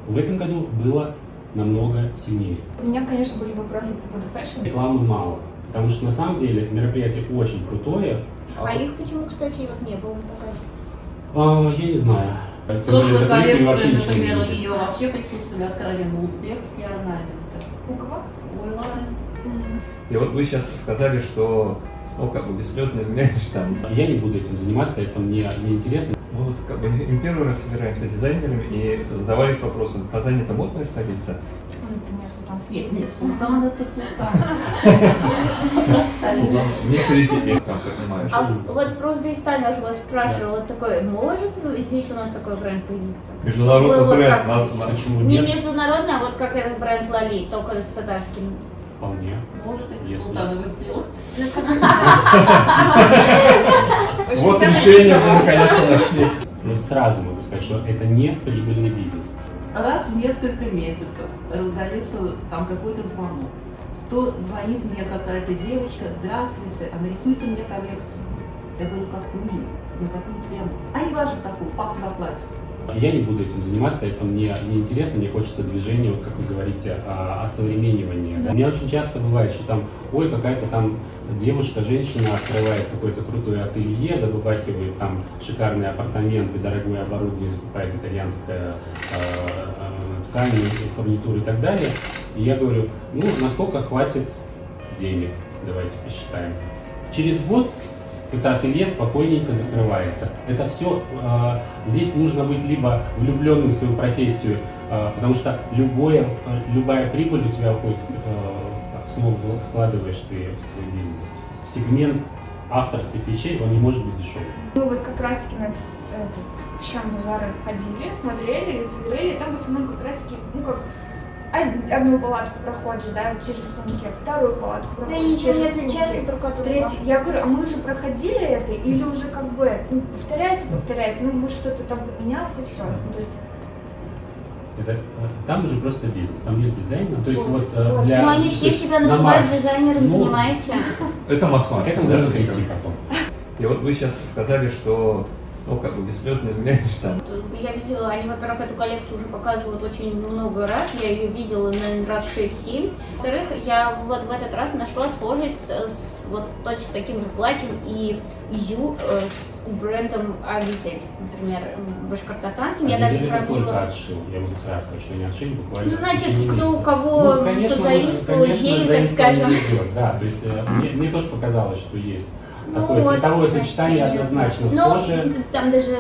В этом году было намного сильнее. У меня, конечно, были вопросы по поводу фэшн. Рекламы мало, потому что на самом деле мероприятие очень крутое. А их почему, кстати, вот не было на показе? Я не знаю. Тем более, Прошлой за кулисами вообще коллекции, ничего не например, видите. ее вообще присутствовали откровенно узбекские орнаменты. У кого? Ой, ладно. И вот вы сейчас сказали, что без слез не изменяешь там. Я не буду этим заниматься, это мне не интересно. Мы вот не первый раз собираемся с дизайнерами и задавались вопросом, Казань это модная столица? Ну, например, Султанский. Нет, султан это султан. Султан не критики, там, понимаешь. А вот про Узбекистан я же вас спрашивала, вот такой, может здесь у нас такой бренд появиться? Международный Вот бренд. как- Почему Не нет? международный, а вот как этот бренд Лали, только с татарским. Вполне. Может, если Если- султан его сделал. Вот решение мы наконец-то нашли. Вот сразу могу сказать, что это не прибыльный бизнес. Раз в несколько месяцев раздается там какой-то звонок, то звонит мне какая-то девочка, здравствуйте, а нарисуйте мне коллекцию. Я говорю, какую? На какую тему? А не важно какую, папа заплатит. Я не буду этим заниматься, это мне не интересно, мне хочется движения, вот как вы говорите, осовременивания. У меня очень часто бывает, что там, ой, какая-то там девушка, женщина открывает какое-то крутое ателье, забабахивает там шикарные апартаменты, дорогое оборудование, закупает итальянское ткань, фурнитуру и так далее. И я говорю, ну, насколько хватит денег, давайте посчитаем. Через год это ателье спокойненько закрывается. Это все, здесь нужно быть либо влюбленным в свою профессию, потому что любая прибыль у тебя уходит, снова вкладываешь ты в свой бизнес. Сегмент авторских вещей, он не может быть дешевым. Мы вот как раз-таки на Чан-Базары ходили, смотрели, лицезрели, там в основном как раз-таки, ну как, одну палатку проходишь, да, через сумки, вторую палатку Да проходишь ничего не через сумки. отличается друг от друга. Третий, я говорю, а мы уже проходили это, или уже как бы повторяется, ну может что-то там поменялось и все. Ну, то есть, Там уже просто бизнес, там нет дизайна. То есть вот, Вот. для... Но они все себя на называют маркет. дизайнерами, Ну, понимаете? Это К масс-маркет. этому можно прийти потом. И вот вы сейчас сказали, что без слез не изменяешь там. Я видела, они, во-первых, эту коллекцию уже показывают очень много раз, я ее видела, наверное, раз 6-7. Во-вторых, я вот в этот раз нашла схожесть с вот точно таким же платьем и изю с брендом Агитель, например, башкортостанским. Я даже Неделю только сравнила. отшил. Я могу сразу сказать, что не отшили буквально. Ну, значит, в течение кто месяца. у кого позаимствовал идею, так скажем. Идет, да, то есть мне тоже показалось, что есть Ну, такое вот, цветовое почти сочетание нет. однозначно Ну, схоже. там даже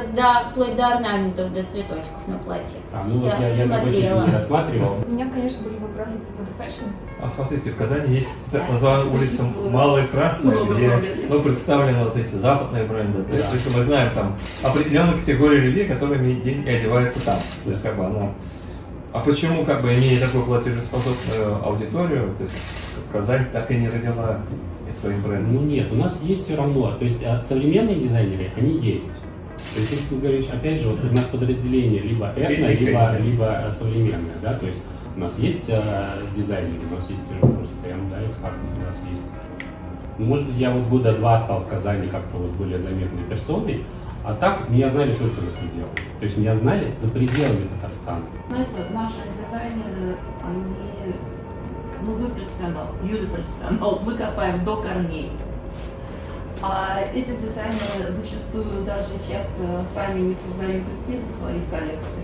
вплоть до орнаментов, до цветочков на платье. Ну вот я такой цвет не рассматривал. у меня, конечно, были вопросы по поводу фэшн. А смотрите, в Казани есть так называемая улица Малая Красная, где представлены вот эти западные бренды. То есть, если мы знаем там определенную категорию людей, которые имеют деньги и одеваются там. То есть как бы она. А почему, как бы имея такую платежеспособную аудиторию, то есть Казань так и не родила своим брендом? Ну нет, у нас есть все равно. То есть современные дизайнеры, они есть. То есть если говорить, опять же, вот у нас подразделение либо этно, либо современное, да, то есть у нас есть дизайнеры, у нас есть просто да, Исхак, у нас есть. Ну, может быть, я вот года 2 стал в Казани как-то вот более заметной персоной, а так меня знали только за пределами. То есть меня знали за пределами Татарстана. Знаете, наши дизайнеры, они, ну вы профессионал, Юля профессионал, мы копаем до корней. А эти дизайнеры зачастую даже часто сами не создают эскизы своих коллекций.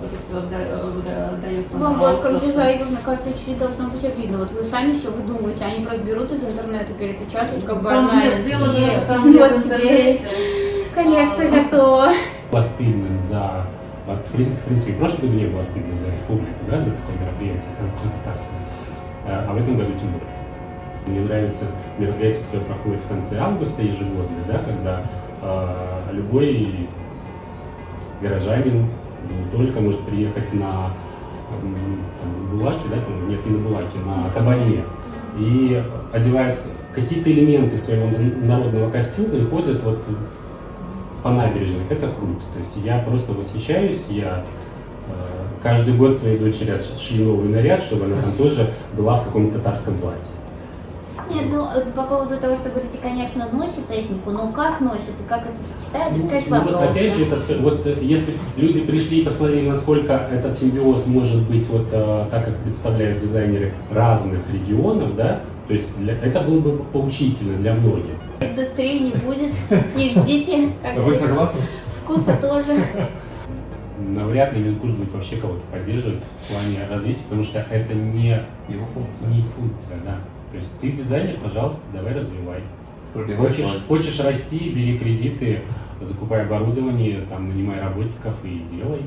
Это все отдается Вам вот как дизайнер, мне кажется, чуть должно быть обидно. Вот вы сами все выдумываете, они просто берут из интернета, перепечатают, как бы Там нет орнамент. дела, И там нет вот в тебе интернете. коллекция готова. Было стыдно за... В принципе, в прошлом году не было стыдно за республику, да, за такое мероприятие, как татарское. А в этом году тем более. Мне нравится мероприятие, которое проходит в конце августа ежегодно, да, когда любой горожанин не только может приехать на Булаки, да, нет, не на Булаки, на Кабане, и одевает какие-то элементы своего народного костюма и ходят вот по набережной. Это круто. То есть я просто восхищаюсь, я каждый год своей дочери шью новый наряд, чтобы она там тоже была в каком-то татарском платье. Нет, ну по поводу того, что говорите, конечно, носит этнику, но как носит и как это сочетает, это, конечно, вот вопрос. опять же, если люди пришли и посмотрели, насколько этот симбиоз может быть, так как представляют дизайнеры разных регионов, да, то есть это было бы поучительно для многих. Индустрии не будет, не ждите. Вы согласны? Вкуса тоже. Навряд ли Минкульт будет вообще кого-то поддерживать в плане развития, потому что это не Его функция. не функция, да. То есть ты дизайнер, пожалуйста, давай развивай. Пробивай Хочешь, план. хочешь расти, бери кредиты, закупай оборудование, там, нанимай работников и делай.